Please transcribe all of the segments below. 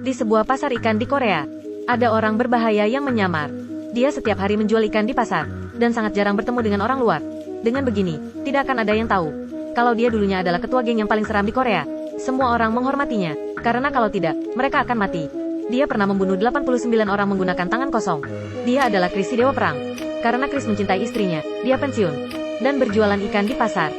Di sebuah pasar ikan di Korea, ada orang berbahaya yang menyamar. Dia setiap hari menjual ikan di pasar, dan sangat jarang bertemu dengan orang luar. Dengan begini, tidak akan ada yang tahu kalau dia dulunya adalah ketua geng yang paling seram di Korea. Semua orang menghormatinya, karena kalau tidak, mereka akan mati. Dia pernah membunuh 89 orang menggunakan tangan kosong. Dia adalah Chris si Dewa Perang. Karena Chris mencintai istrinya, dia pensiun dan berjualan ikan di pasar.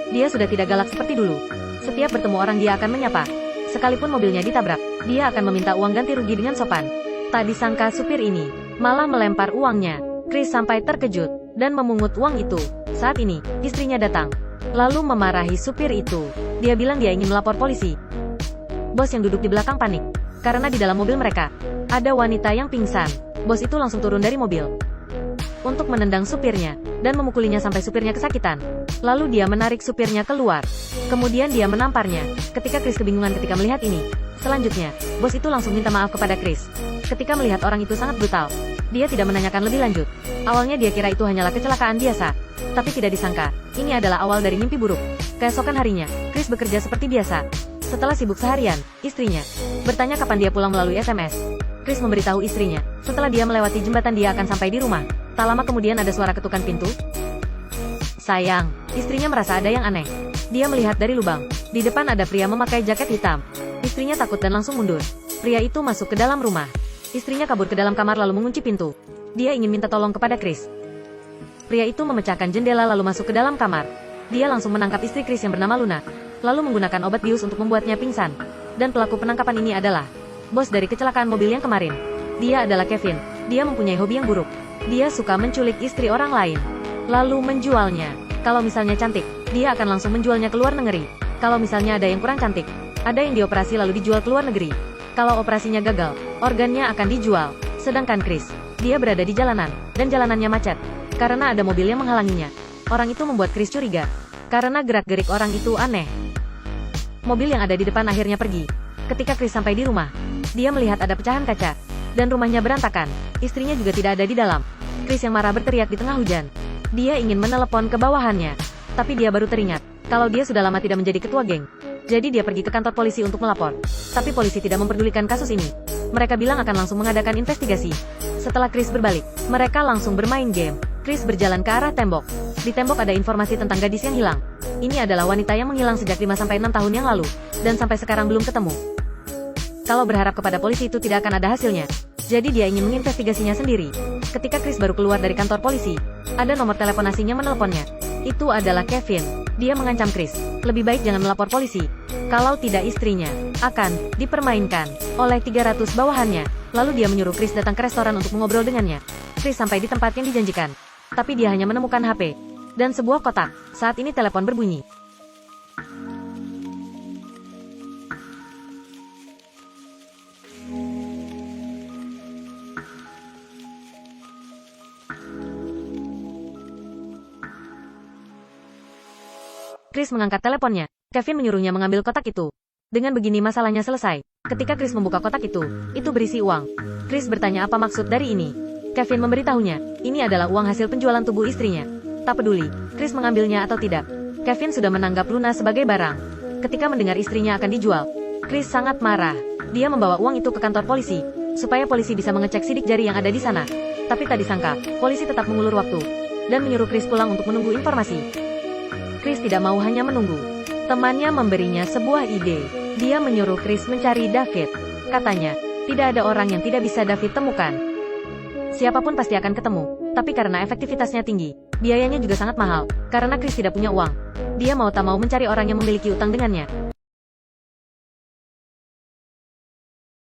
Dia sudah tidak galak seperti dulu. Setiap bertemu orang dia akan menyapa. Sekalipun mobilnya ditabrak, dia akan meminta uang ganti rugi dengan sopan. Tak disangka supir ini malah melempar uangnya. Chris sampai terkejut dan memungut uang itu. Saat ini, istrinya datang, lalu memarahi supir itu. Dia bilang dia ingin melapor polisi. Bos yang duduk di belakang panik, karena di dalam mobil mereka ada wanita yang pingsan. Bos itu langsung turun dari mobil untuk menendang supirnya dan memukulinya sampai supirnya kesakitan. Lalu dia menarik supirnya keluar. Kemudian dia menamparnya. Ketika Chris kebingungan ketika melihat ini. Selanjutnya, bos itu langsung minta maaf kepada Chris. Ketika melihat orang itu sangat brutal, dia tidak menanyakan lebih lanjut. Awalnya dia kira itu hanyalah kecelakaan biasa, tapi tidak disangka, ini adalah awal dari mimpi buruk. Keesokan harinya, Chris bekerja seperti biasa. Setelah sibuk seharian, istrinya bertanya kapan dia pulang melalui SMS. Chris memberitahu istrinya, setelah dia melewati jembatan dia akan sampai di rumah. Tak lama kemudian ada suara ketukan pintu. Sayang, istrinya merasa ada yang aneh. Dia melihat dari lubang. Di depan ada pria memakai jaket hitam. Istrinya takut dan langsung mundur. Pria itu masuk ke dalam rumah. Istrinya kabur ke dalam kamar lalu mengunci pintu. Dia ingin minta tolong kepada Chris. Pria itu memecahkan jendela lalu masuk ke dalam kamar. Dia langsung menangkap istri Chris yang bernama Luna, lalu menggunakan obat bius untuk membuatnya pingsan. Dan pelaku penangkapan ini adalah bos dari kecelakaan mobil yang kemarin. Dia adalah Kevin. Dia mempunyai hobi yang buruk. Dia suka menculik istri orang lain, lalu menjualnya. Kalau misalnya cantik, dia akan langsung menjualnya ke luar negeri. Kalau misalnya ada yang kurang cantik, ada yang dioperasi lalu dijual ke luar negeri. Kalau operasinya gagal, organnya akan dijual. Sedangkan Chris, dia berada di jalanan, dan jalanannya macet. Karena ada mobil yang menghalanginya. Orang itu membuat Chris curiga, karena gerak-gerik orang itu aneh. Mobil yang ada di depan akhirnya pergi. Ketika Chris sampai di rumah, dia melihat ada pecahan kaca, dan rumahnya berantakan. Istrinya juga tidak ada di dalam. Chris yang marah berteriak di tengah hujan. Dia ingin menelepon ke bawahannya, tapi dia baru teringat kalau dia sudah lama tidak menjadi ketua geng. Jadi dia pergi ke kantor polisi untuk melapor. Tapi polisi tidak memperdulikan kasus ini. Mereka bilang akan langsung mengadakan investigasi. Setelah Chris berbalik, mereka langsung bermain game. Chris berjalan ke arah tembok. Di tembok ada informasi tentang gadis yang hilang. Ini adalah wanita yang menghilang sejak 5-6 tahun yang lalu, dan sampai sekarang belum ketemu. Kalau berharap kepada polisi itu tidak akan ada hasilnya. Jadi dia ingin menginvestigasinya sendiri. Ketika Chris baru keluar dari kantor polisi, ada nomor telepon asing yang meneleponnya. Itu adalah Kevin. Dia mengancam Chris, lebih baik jangan melapor polisi. Kalau tidak istrinya akan dipermainkan oleh 300 bawahannya. Lalu dia menyuruh Chris datang ke restoran untuk mengobrol dengannya. Chris sampai di tempat yang dijanjikan. Tapi dia hanya menemukan HP dan sebuah kotak. Saat ini telepon berbunyi. Chris mengangkat teleponnya. Kevin menyuruhnya mengambil kotak itu. Dengan begini masalahnya selesai. Ketika Chris membuka kotak itu berisi uang. Chris bertanya apa maksud dari ini. Kevin memberitahunya, ini adalah uang hasil penjualan tubuh istrinya. Tak peduli, Chris mengambilnya atau tidak. Kevin sudah menanggap Luna sebagai barang. Ketika mendengar istrinya akan dijual, Chris sangat marah. Dia membawa uang itu ke kantor polisi, supaya polisi bisa mengecek sidik jari yang ada di sana. Tapi tak disangka, polisi tetap mengulur waktu, dan menyuruh Chris pulang untuk menunggu informasi. Chris tidak mau hanya menunggu. Temannya memberinya sebuah ide. Dia menyuruh Chris mencari David. Katanya, tidak ada orang yang tidak bisa David temukan. Siapapun pasti akan ketemu. Tapi karena efektivitasnya tinggi, biayanya juga sangat mahal. Karena Chris tidak punya uang, dia mau tak mau mencari orang yang memiliki utang dengannya.